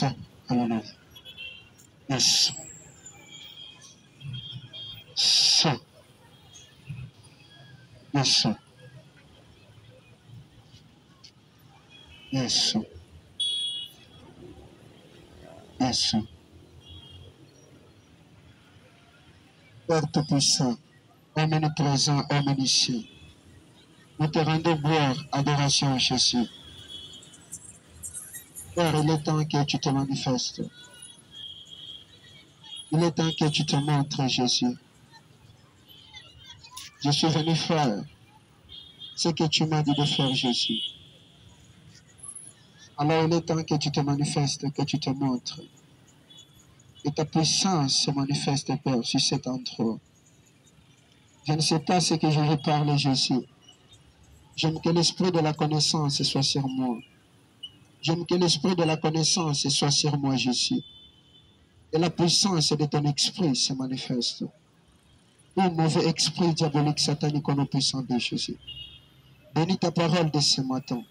Yes. Hallelujah. Yes. So. Yes. Yes. Yes. Père Tout-Puissant, omniprésent, omniscient, nous te rendons gloire, adoration à Jésus. Père, il est temps que tu te manifestes. Il est temps que tu te montres, Jésus. Je suis venu faire ce que tu m'as dit de faire, Jésus. Alors il est temps que tu te manifestes, que tu te montres. Et ta puissance se manifeste, Père, sur cet endroit. Je ne sais pas ce que je vais parler, Jésus. J'aime que l'esprit de la connaissance soit sur moi. J'aime que l'esprit de la connaissance soit sur moi, Jésus. Et la puissance de ton esprit se manifeste. Ô mauvais esprit diabolique, satanique, au nom puissant de Jésus. Bénis ta parole de ce matin.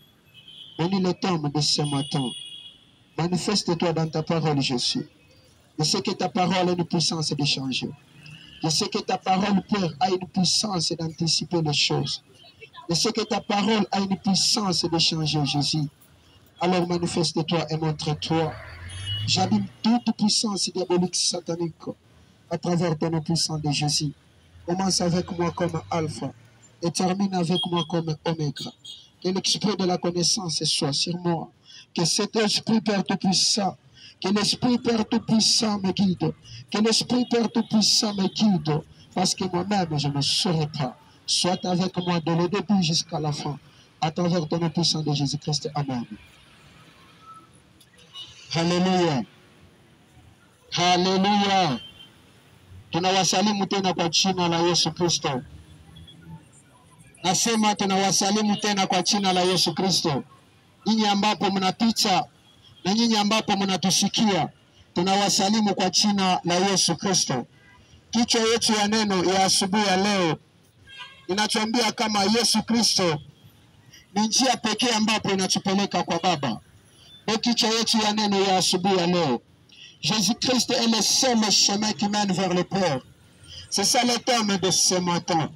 Bénis le temps de ce matin. Manifeste-toi dans ta parole, Jésus. Je sais que ta parole a une puissance de changer. Je sais que ta parole, Père, a une puissance d'anticiper les choses. Je sais que ta parole a une puissance de changer, Jésus. Alors manifeste-toi et montre-toi. J'abîme toute puissance diabolique satanique à travers ton nom puissant de Jésus. Commence avec moi comme alpha et termine avec moi comme oméga. Que l'esprit de la connaissance soit sur moi. Que cet esprit Père Tout-Puissant, que l'esprit Père Tout-Puissant me guide. Que l'esprit Père Tout-Puissant me guide. Parce que moi-même, je ne saurais pas. Sois avec moi de le début jusqu'à la fin. À travers ton nom puissant de Jésus-Christ. Amen. Hallelujah. Hallelujah. Tunawasalimu tena kwa jina la Yesu Kristo. Nasema tunawasalimu tena kwa jina la Yesu Kristo. Nyinyi ambapo mnapita na nyinyi ambapo mnatusikia, tunawasalimu kwa jina la Yesu Kristo. Kichwa yetu ya neno ya asubuhi ya leo inatuambia kama Yesu Kristo ni njia pekee ambapo inatupeleka kwa Baba. Ndio kichwa yetu ya neno ya asubuhi ya leo. Jésus-Christ est le seul chemin qui mène vers le Père. C'est ça le thème de ce matin.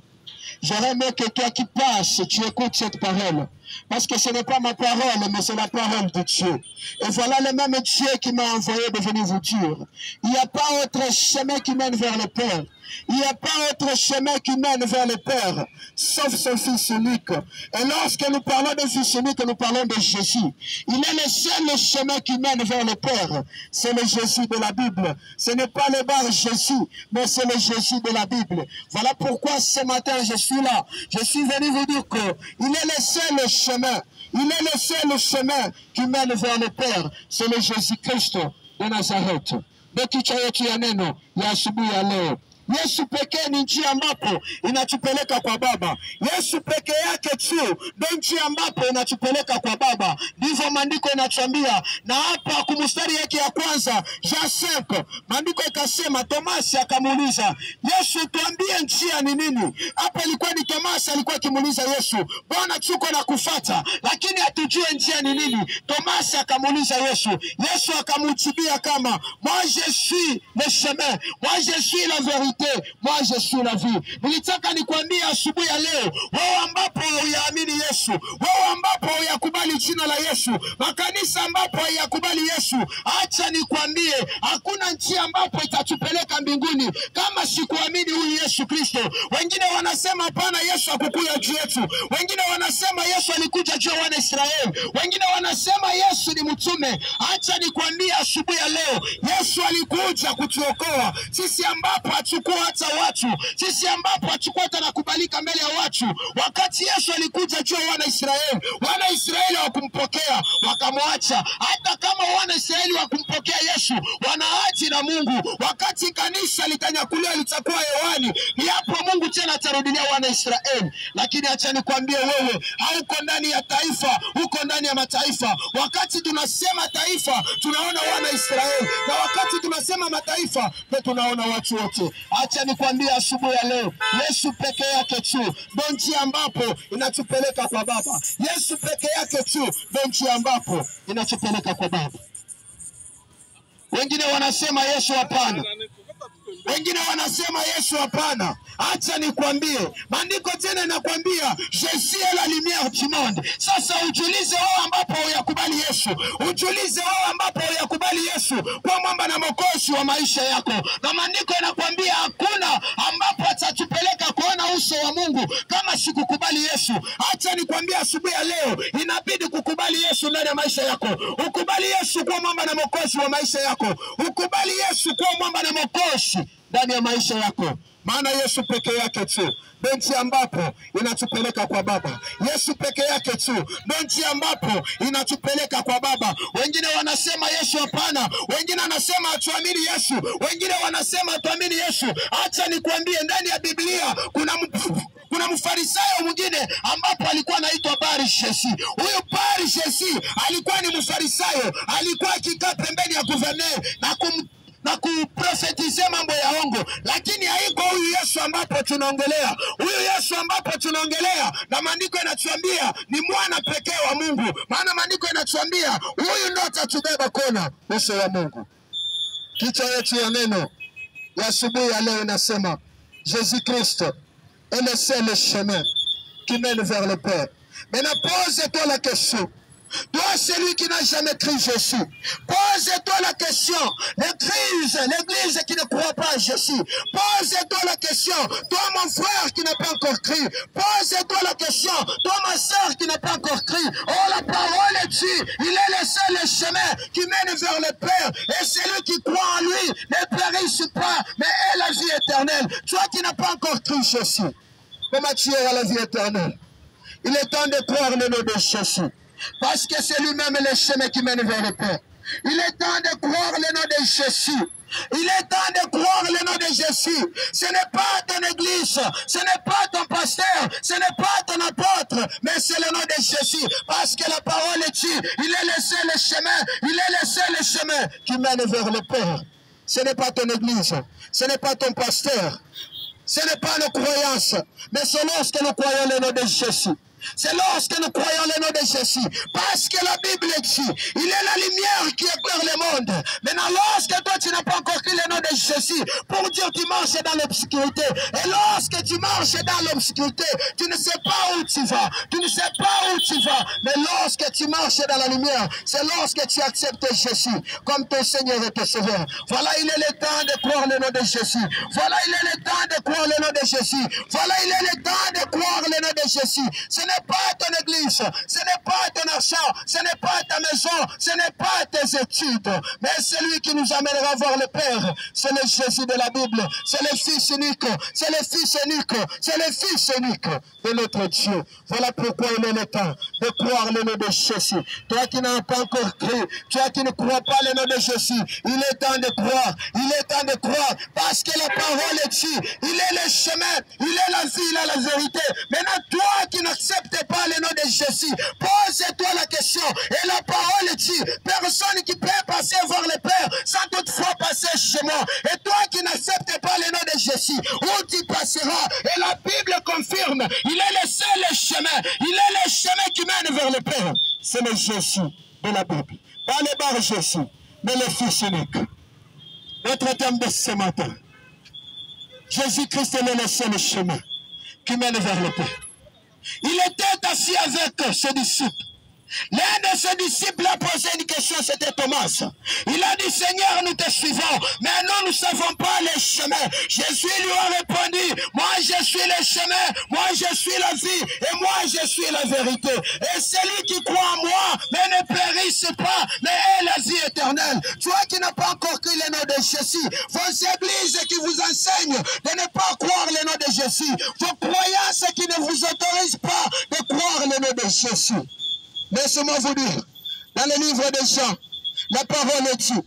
J'aurais aimé que toi qui passes, tu écoutes cette parole. Parce que ce n'est pas ma parole, mais c'est la parole de Dieu. Et voilà le même Dieu qui m'a envoyé de venir vous dire. Il n'y a pas autre chemin qui mène vers le Père. Il n'y a pas autre chemin qui mène vers le Père, sauf son Fils unique. Et lorsque nous parlons de Fils unique, nous parlons de Jésus. Il est le seul chemin qui mène vers le Père. C'est le Jésus de la Bible. Ce n'est pas le bar Jésus, mais c'est le Jésus de la Bible. Voilà pourquoi ce matin je suis là. Je suis venu vous dire qu'il est le seul chemin. Il est le seul chemin qui mène vers le Père. C'est le Jésus-Christ de Nazareth. Kichwa yetu ya neno ya asubuhi ya leo. Yesu pekee ni njia ambapo inatupeleka kwa Baba. Yesu pekee yake tu ndio njia ambapo inatupeleka kwa Baba. Ndivyo maandiko yanatuambia. Na hapa kumstari yake ya kwanza, Jean 5, maandiko ikasema, Tomasi akamuuliza, Yesu tuambie njia ni nini? Hapa ilikuwa ni Tomasi alikuwa akimuuliza Yesu, Bwana tuko na kufuata, lakini hatujue njia ni nini. Tomasi akamuuliza Yesu. Yesu akamjibia kama, moi je suis le chemin, moi je suis la vérité, moi je suis la vie. Nilitaka nikwambie asubuhi ya leo, wewe ambapo uyaamini Yesu, wewe ambapo uyakubali jina la Yesu, makanisa ambapo uyakubali Yesu, acha nikwambie, hakuna njia ambapo itatupeleka mbinguni kama sikuamini huyu Yesu Kristo. Wengine wanasema hapana, Yesu hakukuja juu yetu. Wengine wanasema Yesu alikuja juu ya wana Israeli. Wengine wanasema Yesu ni mtume. Acha nikwambie asubuhi ya leo, Yesu alikuja kutuokoa sisi ambapo hachukua hata watu, sisi ambapo hachukua hata nakubalika mbele ya watu. Wakati Yesu alikuja juu ya wana Israeli hawakumpokea, wakamwacha. Hata kama wana Israeli hawakumpokea Yesu, wanaachi na Mungu. Wakati kanisa litanyakuliwa litakuwa hewani, ni hapo Mungu tena atarudilia wana Israeli. Lakini acha nikwambie wewe, hauko ndani ya taifa, uko ndani ya mataifa. Wakati tunasema taifa, tunaona wana Israeli, na wakati tunasema mataifa, tunaona watu wote. Acha nikwambie asubuhi ya leo, Yesu peke yake tu ndio njia ambapo inatupeleka kwa Baba. Yesu peke yake tu ndio njia ambapo inatupeleka kwa Baba. Wengine wanasema Yesu hapana. Wengine wanasema Yesu hapana. Acha nikwambie, maandiko tena nakwambia, je suis la lumière du monde. Sasa ujiulize wewe ambapo uyakubali Yesu. Ujiulize wewe ambapo uyakubali Yesu kwa mwamba na mwokozi wa maisha yako. Na maandiko yanakwambia hakuna ambapo atatupeleka kuona uso wa Mungu kama sikukubali Yesu. Acha nikwambie asubuhi ya leo, inabidi kukubali Yesu ndani ya maisha yako. Ukubali Yesu kwa mwamba na mwokozi wa maisha yako. Ukubali Yesu kwa mwamba na mwokozi ndani ya maisha yako. Maana Yesu peke yake tu benchi ambapo inatupeleka kwa Baba. Yesu peke yake tu benchi ambapo inatupeleka kwa Baba. Wengine wanasema Yesu hapana. Wengine wanasema atuamini Yesu. Wengine wanasema atuamini Yesu. Acha nikwambie, ndani ya Biblia kuna mfarisayo mwingine ambapo alikuwa anaitwa Bar-Shesi. Huyu Bar-Shesi alikuwa ni mfarisayo. Alikuwa akikaa pembeni ya guverneur na kuprofetize mambo ya ongo. Lakini haiko huyu Yesu ambapo tunaongelea. Huyu Yesu ambapo tunaongelea, na maandiko yanatuambia ni mwana pekee wa Mungu. Maana maandiko yanatuambia huyu ndo atatubeba kona uso wa Mungu. Kichwa yetu ya neno ya asubuhi ya leo inasema Jésus Christ est le seul chemin qui mène vers le Père. Maintenant pose-toi la question. Toi, celui qui n'a jamais cru Jésus, pose-toi la question. L'église qui ne croit pas à Jésus, pose-toi la question. Toi, mon frère qui n'a pas encore cru, pose-toi la question. Toi, ma soeur qui n'a pas encore cru. Oh, la parole est Dieu. Il est le seul chemin qui mène vers le Père. Et celui qui croit en lui ne périsse pas, mais est la vie éternelle. Toi qui n'as pas encore cru Jésus, comment tu es à la vie éternelle? Il est temps de croire le nom de Jésus. Parce que c'est lui-même le chemin qui mène vers le Père. Il est temps de croire le nom de Jésus. Il est temps de croire le nom de Jésus. Ce n'est pas ton église, ce n'est pas ton pasteur, ce n'est pas ton apôtre, mais c'est le nom de Jésus. Parce que la parole est Dieu. Il est le seul chemin, il est le seul chemin qui mène vers le Père. Ce n'est pas ton église, ce n'est pas ton pasteur, ce n'est pas nos croyances, mais c'est lorsque nous croyons le nom de Jésus. C'est lorsque nous croyons le nom de Jésus. Parce que la Bible dit, il est la lumière qui éclaire le monde. Maintenant, lorsque toi tu n'as pas encore cru le nom de Jésus, pour dire tu marches dans l'obscurité. Et lorsque tu marches dans l'obscurité, tu ne sais pas où tu vas. Tu ne sais pas où tu vas. Mais lorsque tu marches dans la lumière, c'est lorsque tu acceptes Jésus comme ton Seigneur et ton Sauveur. Voilà, il est le temps de croire le nom de Jésus. Voilà, il est le temps de croire le nom de Jésus. Voilà, il est le temps de croire le nom de Jésus. Ce n'est pas ton église, ce n'est pas ton argent, ce n'est pas ta maison, ce n'est pas tes études, mais celui qui nous amènera voir le Père, c'est le Jésus de la Bible, c'est le Fils unique, c'est le Fils unique, c'est le Fils unique de notre Dieu. Voilà pourquoi il est le temps de croire le nom de Jésus. Toi qui n'as pas encore cru, toi qui ne crois pas le nom de Jésus, il est temps de croire, il est temps de croire, parce que la parole est Dieu, il est le chemin, il est la vie, il est la vérité. Maintenant, toi qui n'acceptes pas le nom de Jésus, pose-toi la question. Et la parole dit, personne qui peut passer voir le Père sans toutefois passer chez moi. Et toi qui n'acceptes pas le nom de Jésus, où tu passeras? Et la Bible confirme, il est le seul chemin, il est le chemin qui mène vers le Père. C'est le Jésus de la Bible. Pas le Bar-Jésus, mais le Fils unique. Notre thème de ce matin, Jésus-Christ est le seul chemin qui mène vers le Père. Il était assis avec ses disciples. L'un de ses disciples a posé une question, c'était Thomas. Il a dit, Seigneur, nous te suivons, mais nous ne savons pas le chemin. Jésus lui a répondu, moi je suis le chemin, moi je suis la vie, et moi je suis la vérité. Et celui qui croit en moi, mais ne périsse pas, mais ait la vie éternelle. Toi qui n'as pas encore cru le nom de Jésus, vos églises qui vous enseignent de ne pas croire le nom de Jésus, vos croyances qui ne vous autorisent pas de croire le nom de Jésus. Laissez-moi vous dire, dans le livre de Jean, la parole est Dieu.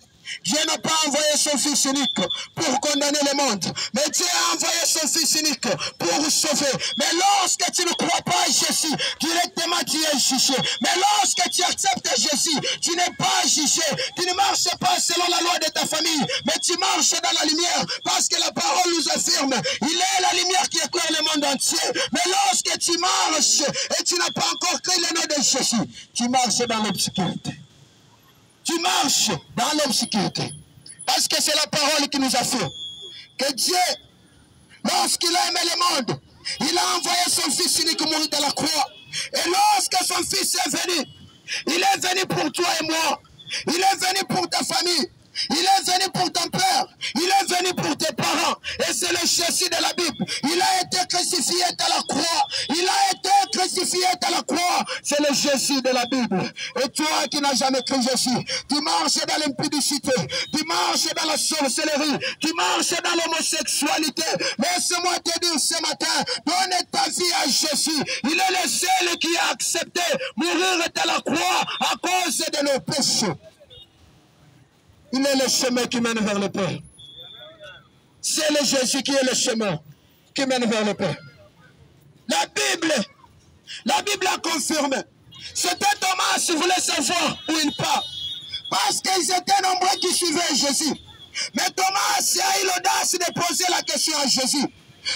Dieu n'a pas envoyé son Fils unique pour condamner le monde, mais Dieu a envoyé son Fils unique pour sauver. Mais lorsque tu ne crois pas à Jésus, directement tu es jugé. Mais lorsque tu acceptes Jésus, tu n'es pas jugé. Tu ne marches pas selon la loi de ta famille, mais tu marches dans la lumière, parce que la parole nous affirme, il est la lumière qui éclaire le monde entier. Mais lorsque tu marches et tu n'as pas encore cru le nom de Jésus, tu marches dans l'obscurité. Tu marches dans l'obscurité. Parce que c'est la parole qui nous affirme que Dieu, lorsqu'il a aimé le monde, il a envoyé son fils unique mourir à la croix. Et lorsque son fils est venu, il est venu pour toi et moi. Il est venu pour ta famille. Il est venu pour ton père. Il est venu pour tes parents. Et c'est le Jésus de la Bible. Il a été crucifié à la croix. Il a été crucifié à la croix. C'est le Jésus de la Bible. Et toi qui n'as jamais cru Jésus, tu marches dans l'impudicité. Tu marches dans la sorcellerie. Tu marches dans l'homosexualité. Laisse-moi te dire ce matin, donne ta vie à Jésus. Il est le seul qui a accepté mourir à la croix à cause de nos péchés. Il est le chemin qui mène vers le Père. C'est le Jésus qui est le chemin qui mène vers le Père. La Bible a confirmé. C'était Thomas qui voulait savoir où il part. Parce qu'ils étaient nombreux qui suivaient Jésus. Mais Thomas a eu l'audace de poser la question à Jésus.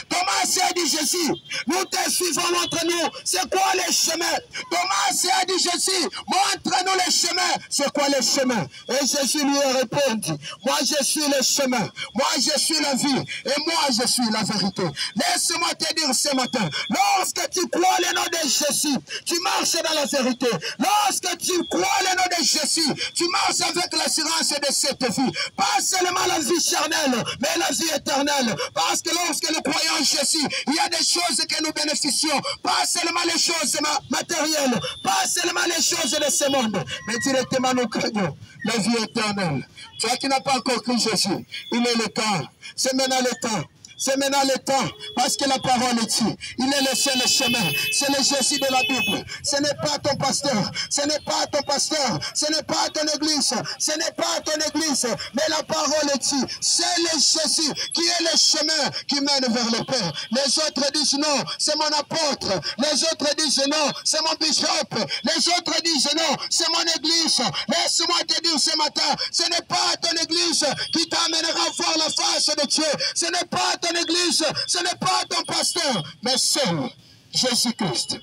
Thomas a dit Jésus, nous te suivons entre nous, c'est quoi les chemins? Thomas a dit Jésus, montre-nous les chemins, c'est quoi les chemins? Et Jésus lui a répondu, moi je suis le chemin, moi je suis la vie, et moi je suis la vérité. Laisse-moi te dire ce matin, lorsque tu crois le nom de Jésus, tu marches dans la vérité. Lorsque tu crois le nom de Jésus, tu marches avec l'assurance de cette vie. Pas seulement la vie charnelle, mais la vie éternelle. Parce que lorsque nous croyons en Jésus, il y a des choses que nous bénéficions. Pas seulement les choses matérielles, pas seulement les choses de ce monde, mais directement nous craignons la vie éternelle. Toi qui n'as pas encore cru Jésus, il est le temps. C'est maintenant le temps. C'est maintenant le temps, parce que la parole est dit. Il est le seul chemin. C'est le Jésus de la Bible. Ce n'est pas ton pasteur. Ce n'est pas ton pasteur. Ce n'est pas ton église. Ce n'est pas ton église. Mais la parole est dit. C'est le Jésus qui est le chemin qui mène vers le Père. Les autres disent non, c'est mon apôtre. Les autres disent non, c'est mon bishop. Les autres disent non, c'est mon église. Laisse-moi te dire ce matin, ce n'est pas ton église qui t'amènera voir la face de Dieu. Ce n'est pas ton église, ce n'est pas ton pasteur, mais seul Jésus-Christ.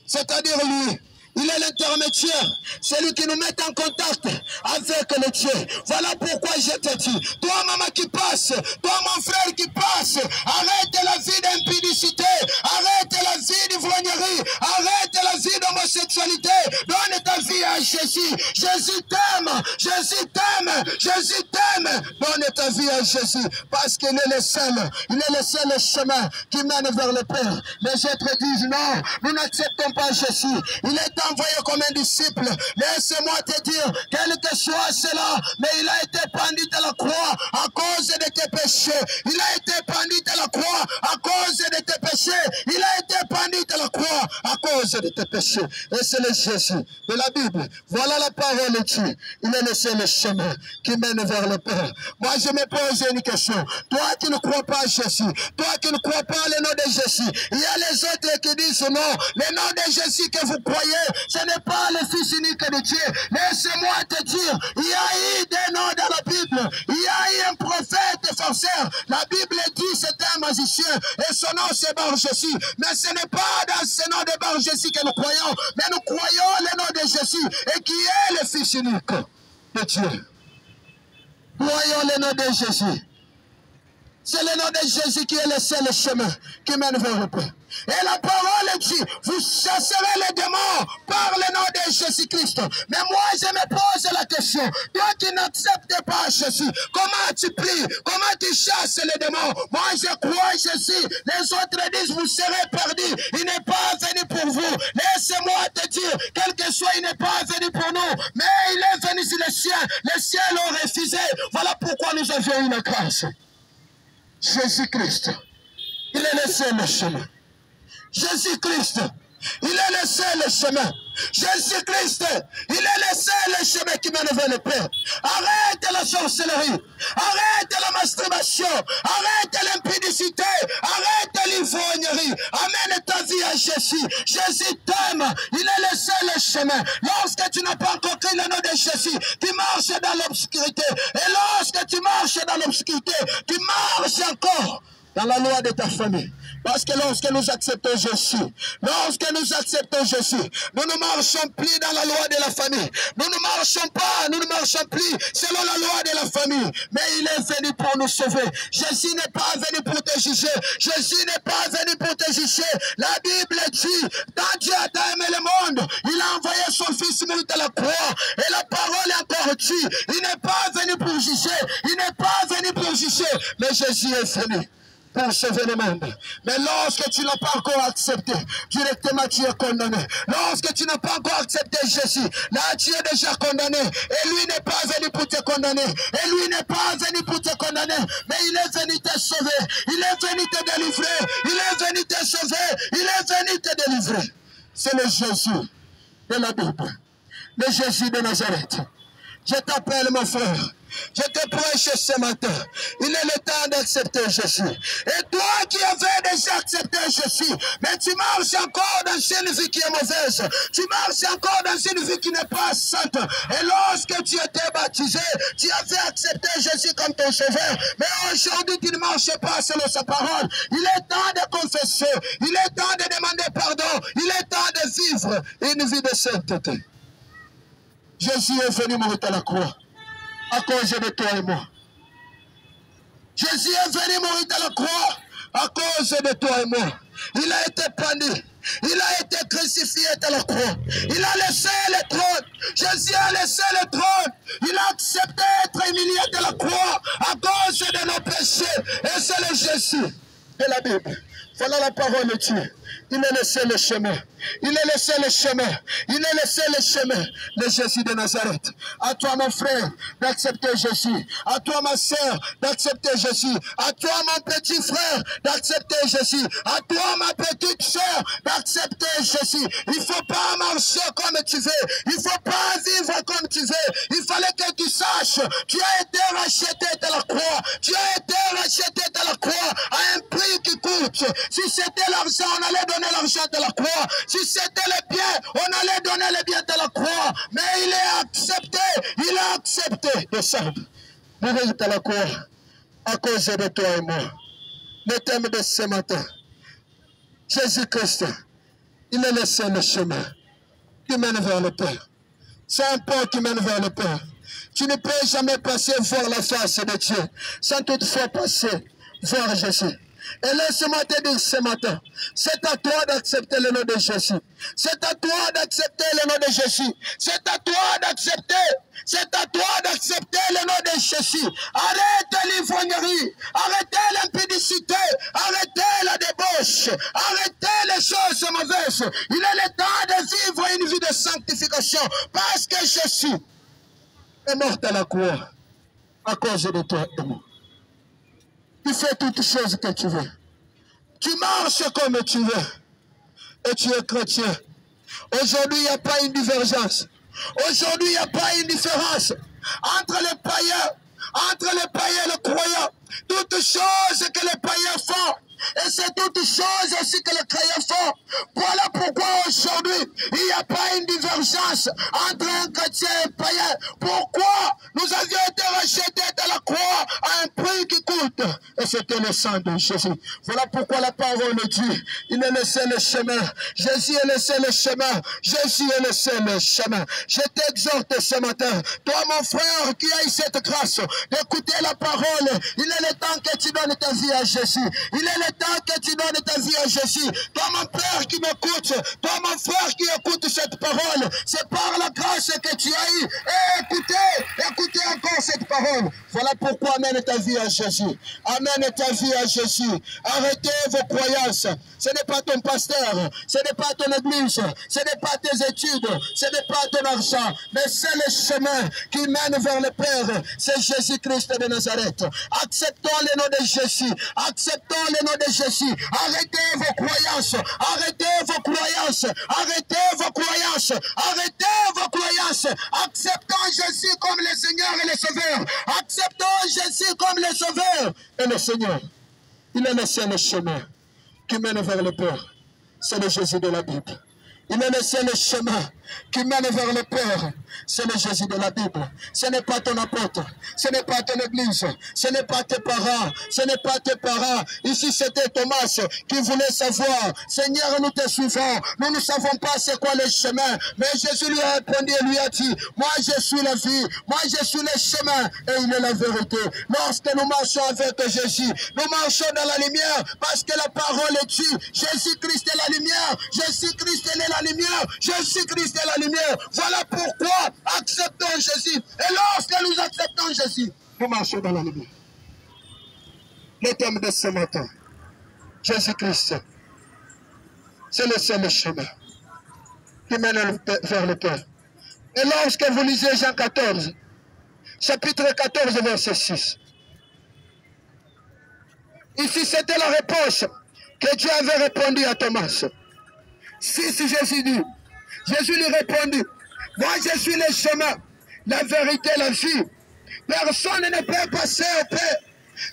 C'est-à-dire lui. Il est l'intermédiaire, c'est lui qui nous met en contact avec le Dieu. Voilà pourquoi je te dis, toi maman qui passe, toi mon frère qui passe, arrête la vie d'impudicité, arrête la vie d'ivrognerie, arrête la vie d'homosexualité, donne ta vie à Jésus. Jésus t'aime, Jésus t'aime, Jésus t'aime. Donne ta vie à Jésus, parce qu'il est le seul, il est le seul chemin qui mène vers le Père. Les autres disent non, nous n'acceptons pas Jésus. Il est envoyé comme un disciple. Laisse-moi te dire, quel que soit cela, mais il a été pendu à la croix à cause de tes péchés. Il a été pendu à la croix à cause de tes péchés. Il a été pendu à la croix à cause de tes péchés. Et c'est le Jésus de la Bible. Voilà la parole de Dieu. Il est le seul chemin qui mène vers le Père. Moi, je me pose une question. Toi qui ne crois pas à Jésus, toi qui ne crois pas le nom de Jésus, il y a les autres qui disent non, le nom de Jésus que vous croyez, ce n'est pas le Fils unique de Dieu. Laisse-moi te dire, il y a eu des noms dans la Bible. Il y a eu un prophète forceur. La Bible dit c'est un magicien et son nom c'est Bar-Jésus. Mais ce n'est pas dans ce nom de Bar-Jésus que nous croyons, mais nous croyons le nom de Jésus et qui est le Fils unique de Dieu. Croyons le nom de Jésus. C'est le nom de Jésus qui est le seul chemin qui mène vers le Père. Et la parole dit, vous chasserez les démons par le nom de Jésus-Christ. Mais moi, je me pose la question, toi qui n'acceptes pas Jésus, comment tu pries, comment tu chasses les démons? Moi, je crois en Jésus. Les autres disent, vous serez perdus. Il n'est pas venu pour vous. Laisse-moi te dire, quel que soit, il n'est pas venu pour nous. Mais il est venu sur les cieux. Les cieux l'ont refusé. Voilà pourquoi nous avions une grâce. Jésus-Christ, il est le seul chemin. Jésus-Christ, il est le seul chemin. Jésus-Christ, il est le seul chemin qui mène vers le Père. Arrête la sorcellerie, arrête la masturbation, arrête l'impudicité, arrête l'ivrognerie. Amène ta vie à Jésus. Jésus t'aime, il est le seul chemin. Lorsque tu n'as pas encore cru le nom de Jésus, tu marches dans l'obscurité. Et lorsque tu marches dans l'obscurité, tu marches encore dans la loi de ta famille. Parce que lorsque nous acceptons Jésus, nous ne marchons plus dans la loi de la famille. Nous ne marchons plus selon la loi de la famille. Mais il est venu pour nous sauver. Jésus n'est pas venu pour te juger. Jésus n'est pas venu pour te juger. La Bible dit, quand Dieu a aimé le monde, il a envoyé son Fils mort à la croix. Et la parole est encore dit, il n'est pas venu pour juger. Il n'est pas venu pour juger. Mais Jésus est venu pour sauver le monde. Mais lorsque tu n'as pas encore accepté, directement tu es condamné. Lorsque tu n'as pas encore accepté Jésus, là tu es déjà condamné. Et lui n'est pas venu pour te condamner. Et lui n'est pas venu pour te condamner. Mais il est venu te sauver. Il est venu te délivrer. Il est venu te sauver. Il est venu te délivrer. C'est le Jésus de la Bible. Le Jésus de Nazareth. Je t'appelle mon frère. Je te prêche ce matin. Il est le temps d'accepter Jésus. Et toi qui avais déjà accepté Jésus, mais tu marches encore dans une vie qui est mauvaise. Tu marches encore dans une vie qui n'est pas sainte. Et lorsque tu étais baptisé, tu avais accepté Jésus comme ton sauveur. Mais aujourd'hui, tu ne marches pas selon sa parole. Il est temps de confesser. Il est temps de demander pardon. Il est temps de vivre une vie de sainteté. Jésus est venu mourir à la croix à cause de toi et moi. Jésus est venu mourir à la croix à cause de toi et moi. Il a été pendu. Il a été crucifié à la croix. Il a laissé le trône. Jésus a laissé le trône. Il a accepté d'être humilié de la croix à cause de nos péchés. Et c'est le Jésus de la Bible. Voilà la parole de Dieu. Il a laissé le chemin. Il a laissé le chemin. Il a laissé le chemin de Jésus de Nazareth. À toi, mon frère, d'accepter Jésus. À toi, ma sœur, d'accepter Jésus. À toi, mon petit frère, d'accepter Jésus. À toi, ma petite sœur, d'accepter Jésus. Il ne faut pas marcher comme tu veux. Il ne faut pas vivre comme tu veux. Il fallait que tu saches. Tu as été racheté de la croix. Tu as été racheté de la croix à un prix qui coûte. Si c'était l'argent, on allait donner l'argent de la croix. Si c'était les biens, on allait donner les biens de la croix. Mais il a accepté de ça. Mourir de la croix à cause de toi et moi. Le thème de ce matin, Jésus-Christ, il a laissé le chemin qui mène vers le Père. C'est un pont qui mène vers le Père. Tu ne peux jamais passer voir la face de Dieu sans toutefois passer voir Jésus. Et laisse-moi te dire ce matin, c'est à toi d'accepter le nom de Jésus. C'est à toi d'accepter le nom de Jésus. C'est à toi d'accepter. C'est à toi d'accepter le nom de Jésus. Arrête l'ivrognerie. Arrêtez l'impudicité. Arrêtez la débauche. Arrêtez les choses mauvaises. Il est le temps de vivre une vie de sanctification. Parce que Jésus est mort à la croix à cause de toi et moi. Tu fais toutes choses que tu veux. Tu marches comme tu veux. Et tu es chrétien. Aujourd'hui, il n'y a pas une divergence. Aujourd'hui, il n'y a pas une différence entre les païens et les croyants. Toutes choses que les païens font. Et c'est toutes choses aussi que les croyants font. Voilà pourquoi aujourd'hui, il n'y a pas une divergence entre un chrétien et un païen. Pourquoi nous avions été rachetés de la croix à un prix qui coûte. Et c'était le sang de Jésus. Voilà pourquoi la parole dit, il a laissé le chemin. Jésus a laissé le chemin. Jésus a laissé le chemin. Je t'exhorte ce matin, toi mon frère qui a eu cette grâce d'écouter la parole, il est le temps que tu donnes ta vie à Jésus. Il est le temps que tu donnes ta vie à Jésus. Toi mon père qui m'écoute, toi mon frère qui écoute cette parole, c'est par la grâce que tu as eu. Et écoutez encore cette parole. Voilà pourquoi amène ta vie à Jésus. Amène ta vie à Jésus. Arrêtez vos croyances. Ce n'est pas ton pasteur, ce n'est pas ton église, ce n'est pas tes études, ce n'est pas ton argent, mais c'est le chemin qui mène vers le Père. C'est Jésus-Christ de Nazareth. Acceptons le nom de Jésus. Acceptons le nom de Jésus. Arrêtez vos croyances. Arrêtez vos croyances. Arrêtez vos croyances. Arrêtez vos croyances. Acceptons Jésus comme le Seigneur et le Sauveur. Acceptons Jésus comme le Sauveur et le Seigneur. Il a laissé le chemin qui mène vers le Père. C'est le Jésus de la Bible. Il a laissé le chemin qui mène vers le Père, c'est le Jésus de la Bible. Ce n'est pas ton apôtre, ce n'est pas ton église, ce n'est pas tes parents, ce n'est pas tes parents. Ici, c'était Thomas qui voulait savoir, Seigneur, nous te suivons, nous ne savons pas c'est quoi le chemin. Mais Jésus lui a répondu et lui a dit, moi je suis la vie, moi je suis le chemin et il est la vérité. Lorsque nous marchons avec Jésus, nous marchons dans la lumière parce que la parole est dit, Jésus-Christ est la lumière, Jésus-Christ est la lumière, Jésus-Christ est la lumière. Voilà pourquoi acceptons Jésus. Et lorsque nous acceptons Jésus, nous marchons dans la lumière. Le thème de ce matin, Jésus-Christ, c'est le seul chemin qui mène vers le Père. Et lorsque vous lisez Jean 14, chapitre 14, verset 6, ici c'était la réponse que Dieu avait répondu à Thomas. Si Jésus dit, Jésus lui répondit, moi je suis le chemin, la vérité, la vie. Personne ne peut passer au Père.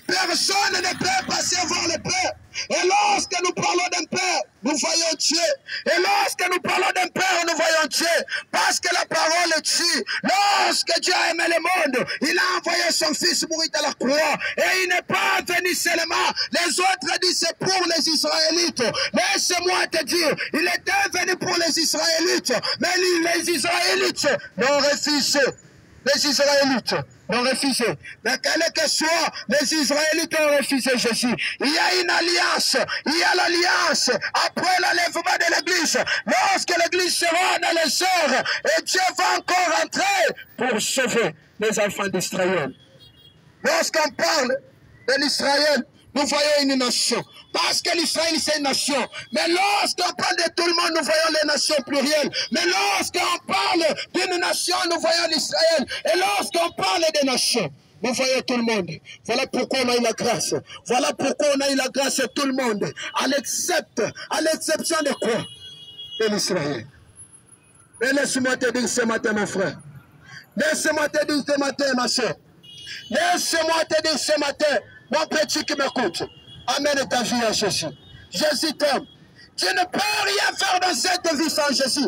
Personne ne peut passer voir le Père. Et lorsque nous parlons d'un Père, nous voyons Dieu. Et lorsque nous parlons d'un Père, nous voyons Dieu. Parce que la parole est dit. Lorsque Dieu a aimé le monde, il a envoyé son Fils mourir à la croix. Et il n'est pas venu seulement. Les autres disent c'est pour les Israélites. Laisse-moi te dire, il était venu pour les Israélites. Mais les Israélites l'ont refusé. Les Israélites l'ont refusé. Mais quel que soit, les Israélites ont refusé Jésus. Il y a une alliance. Il y a l'alliance après l'enlèvement de l'Église. Lorsque l'Église sera dans les heures, et Dieu va encore entrer pour sauver les enfants d'Israël. Lorsqu'on parle de l'Israël, nous voyons une nation. Parce que l'Israël, c'est une nation. Mais lorsqu'on parle de tout le monde, nous voyons les nations plurielles. Mais lorsqu'on parle d'une nation, nous voyons l'Israël. Et lorsqu'on parle des nations, nous voyons tout le monde. Voilà pourquoi on a eu la grâce. Voilà pourquoi on a eu la grâce de tout le monde. À l'exception de quoi? De l'Israël. Et laisse-moi te dire ce matin, mon frère. Laisse-moi te dire ce matin, ma soeur. Laisse-moi te dire ce matin, mon petit qui m'écoute. Amène ta vie à Jésus. Jésus t'aime. Tu ne peux rien faire dans cette vie sans Jésus.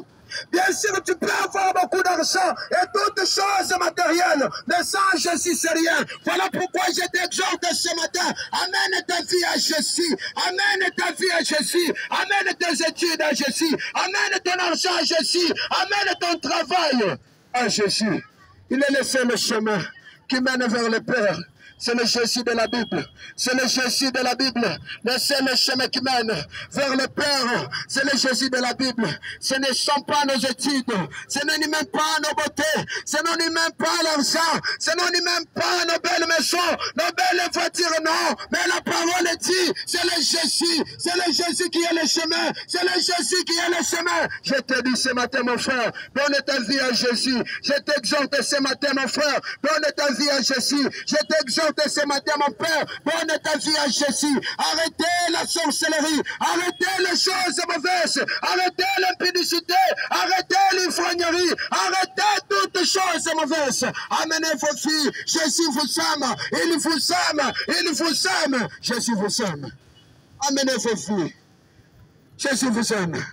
Bien sûr, tu peux avoir beaucoup d'argent et toutes choses matérielles, mais sans Jésus, c'est rien. Voilà pourquoi je t'exhorte ce matin. Amène ta vie à Jésus. Amène ta vie à Jésus. Amène tes études à Jésus. Amène ton argent à Jésus. Amène ton travail à Jésus. Il est le seul chemin qui mène vers le Père. C'est le Jésus de la Bible. C'est le Jésus de la Bible. Le seul chemin qui mène vers le Père. C'est le Jésus de la Bible. Ce ne sont pas nos études. Ce n'est même pas nos beautés. Ce n'est même pas l'argent. Ce n'est même pas nos belles maisons, nos belles voitures, non. Mais la parole dit, c'est le Jésus. C'est le Jésus qui est le chemin. C'est le Jésus qui est le chemin. Je te dis ce matin, mon frère, donne ta vie à Jésus. Je t'exhorte ce matin, mon frère, donne ta vie à Jésus. Je t'exhorte ce matin, mon Père, donne ta vie à Jésus. Arrêtez la sorcellerie, arrêtez les choses mauvaises, arrêtez l'impudicité, arrêtez l'ivrognerie, arrêtez toutes choses mauvaises. Amenez vos filles, Jésus vous aime, il vous aime, il vous aime, Jésus vous aime. Amenez vos filles, Jésus vous aime.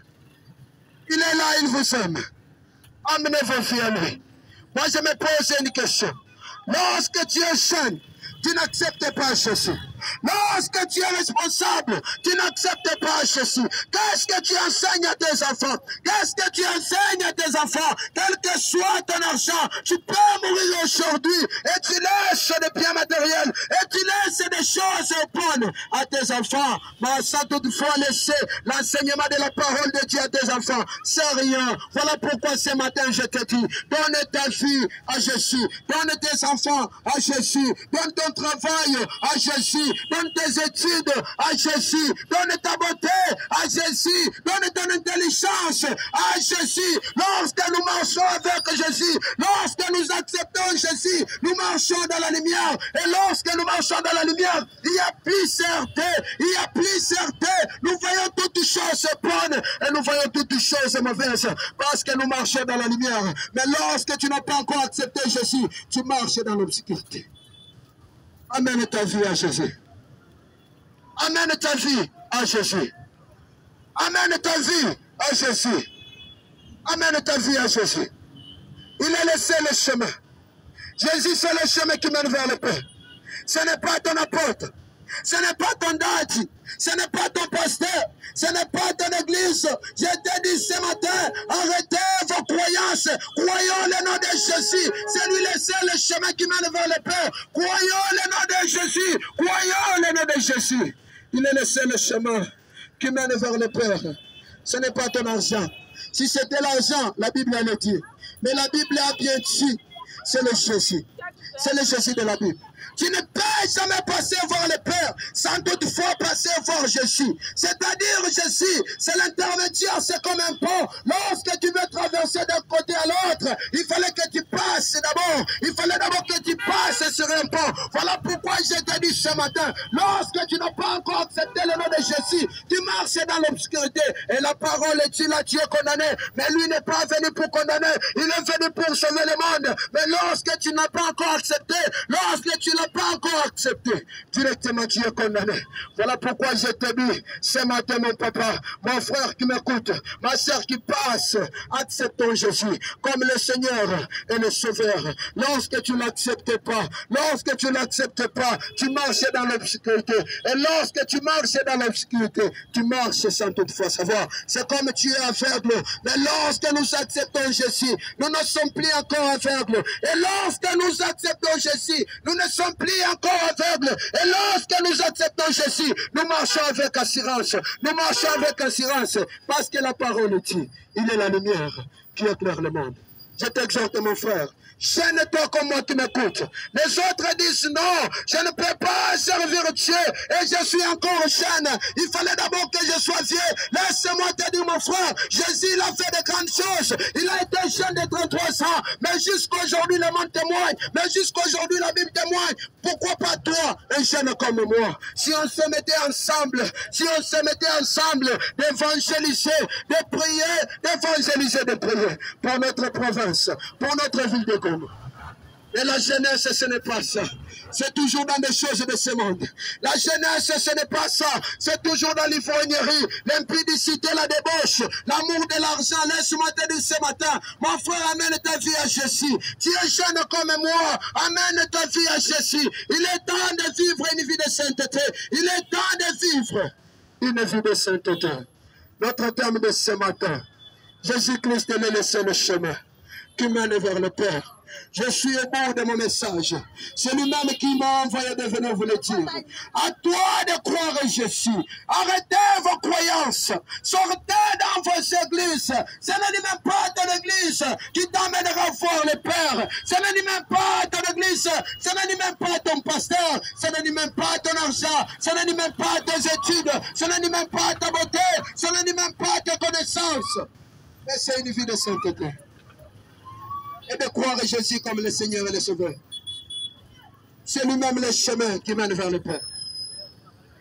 Il est là, il vous aime. Amenez vos filles à lui. Moi, je me pose une question. Lorsque tu es jeune, tu n'acceptes pas Jésus. Lorsque tu es responsable, tu n'acceptes pas Jésus. Qu'est-ce que tu enseignes à tes enfants? Qu'est-ce que tu enseignes à tes enfants? Quel que soit ton argent, tu peux mourir aujourd'hui et tu laisses des biens matériels et tu laisses des choses bonnes à tes enfants. Mais sans toutefois laisser l'enseignement de la parole de Dieu à tes enfants, c'est rien. Voilà pourquoi ce matin je te dis, donne ta vie à Jésus, donne tes enfants à Jésus, donne ton travail à Jésus, donne tes études à Jésus, donne ta beauté à Jésus, donne ton intelligence à Jésus. Lorsque nous marchons avec Jésus, lorsque nous acceptons Jésus, nous marchons dans la lumière. Et lorsque nous marchons dans la lumière, il n'y a plus certé, il n'y a plus certé. Nous voyons toutes choses bonnes et nous voyons toutes choses mauvaises parce que nous marchons dans la lumière. Mais lorsque tu n'as pas encore accepté Jésus, tu marches dans l'obscurité. Amène ta vie à Jésus. Amène ta vie à Jésus. Amène ta vie à Jésus. amène ta vie à Jésus. Il a laissé le chemin. Jésus, c'est le chemin qui mène vers le Père. Ce n'est pas ton apôtre. Ce n'est pas ton daddy. Ce n'est pas ton pasteur. Ce n'est pas ton église. Je te dis ce matin, arrêtez vos croyances. Croyons le nom de Jésus. C'est lui le seul chemin qui mène vers le Père. Croyons le nom de Jésus. Croyons le nom de Jésus. Il est le seul chemin qui mène vers le Père. Ce n'est pas ton argent. Si c'était l'argent, la Bible allait dire. Mais la Bible a bien dit, c'est le Jésus. C'est le Jésus de la Bible. Tu ne peux jamais passer voir le Père sans toutefois passer voir Jésus. C'est-à-dire Jésus, c'est l'intermédiaire, c'est comme un pont. Lorsque tu veux traverser d'un côté à l'autre, il fallait que tu passes d'abord. Il fallait d'abord que tu passes sur un pont. Voilà pourquoi je te dis ce matin, lorsque tu n'as pas encore accepté le nom de Jésus, tu marches dans l'obscurité. Et la parole est là, tu es condamné. Mais lui n'est pas venu pour condamner, il est venu pour sauver le monde. Mais lorsque tu n'as pas encore accepté, lorsque tu n'as pas encore accepté, directement tu es condamné. Voilà pourquoi je te dis ce matin, mon papa, mon frère qui m'écoute, ma soeur qui passe, acceptons Jésus comme le Seigneur et le Sauveur. Lorsque tu ne l'acceptes pas, tu marches dans l'obscurité. Et lorsque tu marches dans l'obscurité, tu marches sans toutefois savoir. C'est comme tu es aveugle. Mais lorsque nous acceptons Jésus, nous ne sommes plus encore aveugles. Et lorsque nous acceptons Jésus, nous ne sommes plus encore aveugles. Et lorsque nous acceptons Jésus, nous marchons avec assurance. Nous marchons avec assurance parce que la parole dit, il est la lumière qui éclaire le monde. Je t'exhorte, mon frère, chaîne-toi comme moi qui m'écoute. Les autres disent non, je ne peux pas servir Dieu et je suis encore chaîne. Il fallait d'abord que je sois vieux. Laisse-moi te dire, mon frère, Jésus il a fait de grandes choses. Il a été chaîne de 33 ans, mais jusqu'aujourd'hui le monde témoigne. Mais jusqu'aujourd'hui la Bible témoigne. Pourquoi pas toi, un jeune comme moi? Si on se mettait ensemble, d'évangéliser, de prier pour notre province, pour notre ville de Goma. Et la jeunesse, ce n'est pas ça. C'est toujours dans des choses de ce monde. La jeunesse, ce n'est pas ça. C'est toujours dans l'ivrognerie, l'impudicité, la débauche, l'amour de l'argent. Laisse-moi te dire ce matin, mon frère, amène ta vie à Jésus. Tu es jeune comme moi, amène ta vie à Jésus. Il est temps de vivre une vie de sainteté. Il est temps de vivre une vie de sainteté. Notre terme de ce matin, Jésus-Christ est le seul chemin qui mène vers le Père. Je suis au bout de mon message. C'est lui-même qui m'a envoyé de venir vous le dire. À toi de croire en Jésus. Arrêtez vos croyances. Sortez dans vos églises. Ce n'est même pas ton église qui t'amènera voir le Père. Ce n'est même pas ton église. Ce n'est même pas ton pasteur. Ce n'est même pas ton argent. Ce n'est même pas tes études. Ce n'est même pas ta beauté. Ce n'est même pas tes connaissances. Mais c'est une vie de sainteté. Et de croire en Jésus comme le Seigneur et le Sauveur. C'est lui-même le chemin qui mène vers le Père.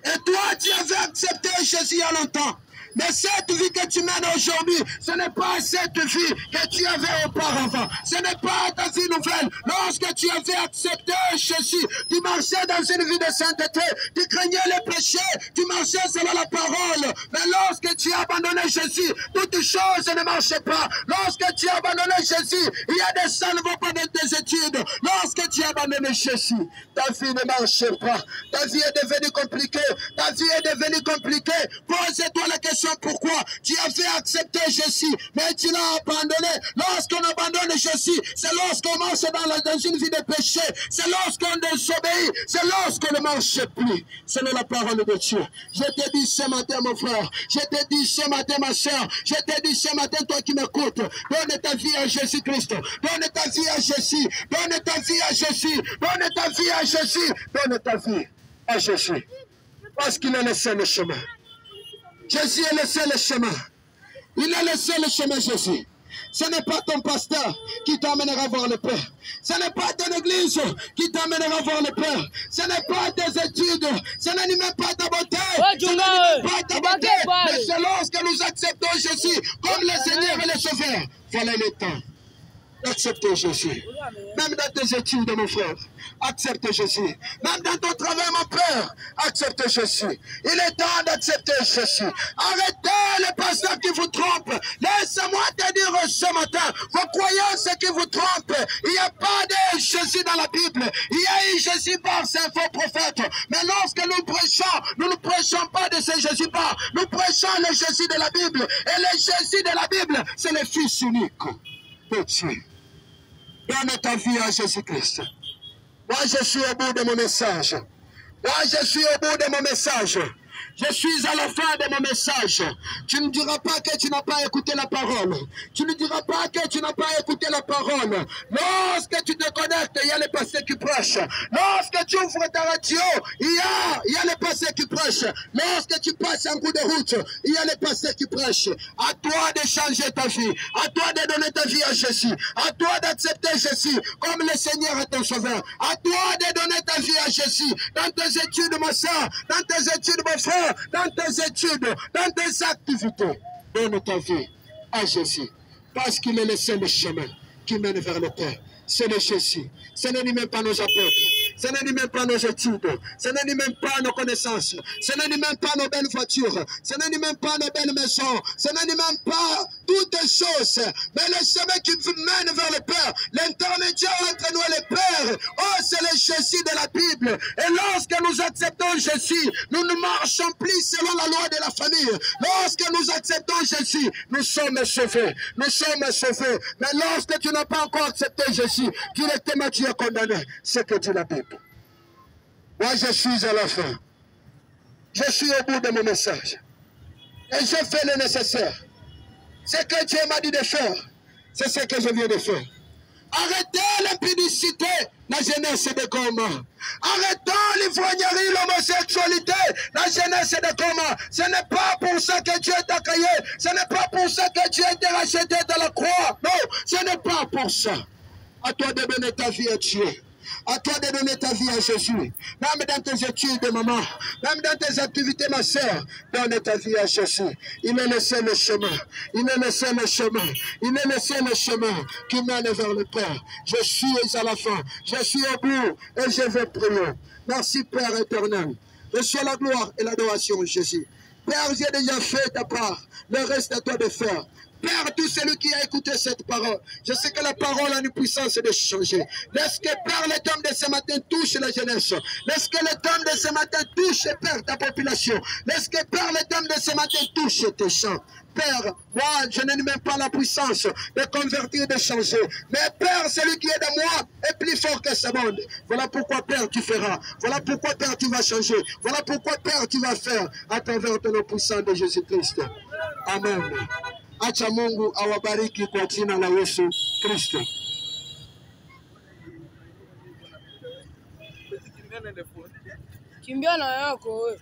Et toi, tu avais accepté Jésus il y a longtemps. Mais cette vie que tu mènes aujourd'hui, ce n'est pas cette vie que tu avais auparavant. Ce n'est pas ta vie nouvelle. Lorsque tu avais accepté Jésus, tu marchais dans une vie de sainteté, tu craignais les péchés, tu marchais selon la parole. Mais lorsque tu as abandonné Jésus, toutes choses ne marchaient pas. Lorsque tu as abandonné Jésus, il y a des gens qui ne vont pas dans tes études. Lorsque tu as abandonné Jésus, ta vie ne marchait pas. Ta vie est devenue compliquée. Ta vie est devenue compliquée. Pose-toi la question. Pourquoi tu avais accepté Jésus, mais tu l'as abandonné. Lorsqu'on abandonne Jésus, c'est lorsqu'on marche dans une vie de péché. C'est lorsqu'on désobéit. C'est lorsqu'on ne marche plus. C'est la parole de Dieu. Je te dis ce matin, mon frère. Je te dis ce matin, ma soeur. Je te dis ce matin, toi qui m'écoutes. Donne ta vie à Jésus-Christ. Donne ta vie à Jésus. Donne ta vie à Jésus. Donne ta vie à Jésus. Donne ta vie à Jésus. Parce qu'il est le seul chemin. Jésus est le seul chemin. Il est le seul chemin, Jésus. Ce n'est pas ton pasteur qui t'amènera voir le Père. Ce n'est pas ton église qui t'amènera voir le Père. Ce n'est pas tes études. Ce n'est même pas ta beauté. Ce n'est même pas ta beauté. Mais c'est lorsque nous acceptons Jésus comme le Seigneur et le Sauveur. Voilà le temps. d'accepter Jésus. Même dans tes études, mon frère, accepte Jésus. Même dans ton travail, mon père, accepte Jésus. Il est temps d'accepter Jésus. Arrêtez les pasteurs qui vous trompent. Laisse-moi te dire ce matin, vos croyances qui vous trompent. Il n'y a pas de Jésus dans la Bible. Il y a eu Jésus par ces faux prophètes. Mais lorsque nous prêchons, nous ne prêchons pas de ce Jésus-là. Nous prêchons le Jésus de la Bible. Et le Jésus de la Bible, c'est le Fils unique de Dieu. Donne ta vie à Jésus-Christ. Moi, je suis au bout de mon message. Moi, je suis au bout de mon message. Je suis à la fin de mon message. Tu ne diras pas que tu n'as pas écouté la parole. Tu ne diras pas que tu n'as pas écouté la parole. Lorsque tu te connectes, il y a les pasteurs qui prêchent. Lorsque tu ouvres ta radio, il y a les pasteurs qui prêchent. Lorsque tu passes un coup de route, il y a les pasteurs qui prêchent. À toi de changer ta vie. À toi de donner ta vie à Jésus. À toi d'accepter Jésus comme le Seigneur et ton Sauveur. À toi de donner ta vie à Jésus. Dans tes études, ma soeur. Dans tes études, mon frère. Dans tes études, dans tes activités, donne ta vie à Jésus. Parce qu'il est le seul chemin qui mène vers le Père. C'est le Jésus. Ce n'est même pas nos apôtres. Ce n'est même pas nos études. Ce n'est même pas nos connaissances. Ce n'est même pas nos belles voitures. Ce n'est même pas nos belles maisons. Ce n'est même pas toutes choses. Mais le chemin qui mène vers le Père, l'intermédiaire entre nous et le Père, oh, c'est le Jésus de la Bible. Et lorsque nous acceptons Jésus, nous ne marchons plus selon la loi de la famille. Lorsque nous acceptons Jésus, nous sommes sauvés. Nous sommes sauvés. Mais lorsque tu n'as pas encore accepté Jésus, directement tu es condamné. C'est que dit la Bible. Moi, je suis à la fin. Je suis au bout de mon message. Et je fais le nécessaire. Ce que Dieu m'a dit de faire, c'est ce que je viens de faire. Arrêtez l'impudicité, la jeunesse de Goma. Arrêtons l'ivrognerie, l'homosexualité, la jeunesse de Goma. Ce n'est pas pour ça que Dieu t'a créé. Ce n'est pas pour ça que Dieu t'a racheté de la croix. Non, ce n'est pas pour ça. À toi de donner ta vie à Dieu. À toi de donner ta vie à Jésus. Même dans tes études, maman. Même dans tes activités, ma soeur. Donne ta vie à Jésus. Il est le seul chemin. Il est le seul chemin. Il est le seul chemin qui mène vers le Père. Je suis à la fin. Je suis au bout. Et je vais prier. Merci, Père éternel. Reçois la gloire et l'adoration, Jésus. Père, j'ai déjà fait ta part. Le reste à toi de faire. Père, tout celui qui a écouté cette parole, je sais que la parole a une puissance de changer. Laisse que, Père, le temps de ce matin touche la jeunesse. Laisse que le temps de ce matin touche, Père, ta population. Laisse que, Père, le temps de ce matin touche tes champs. Père, moi, je n'ai même pas la puissance de convertir, de changer. Mais Père, celui qui est de moi est plus fort que ce monde. Voilà pourquoi, Père, tu feras. Voilà pourquoi, Père, tu vas changer. Voilà pourquoi, Père, tu vas faire à travers ton nom puissant de Jésus-Christ. Amen. Acha Mungu awabariki kwa jina la Yesu Kristo. Kimbia na yako wewe.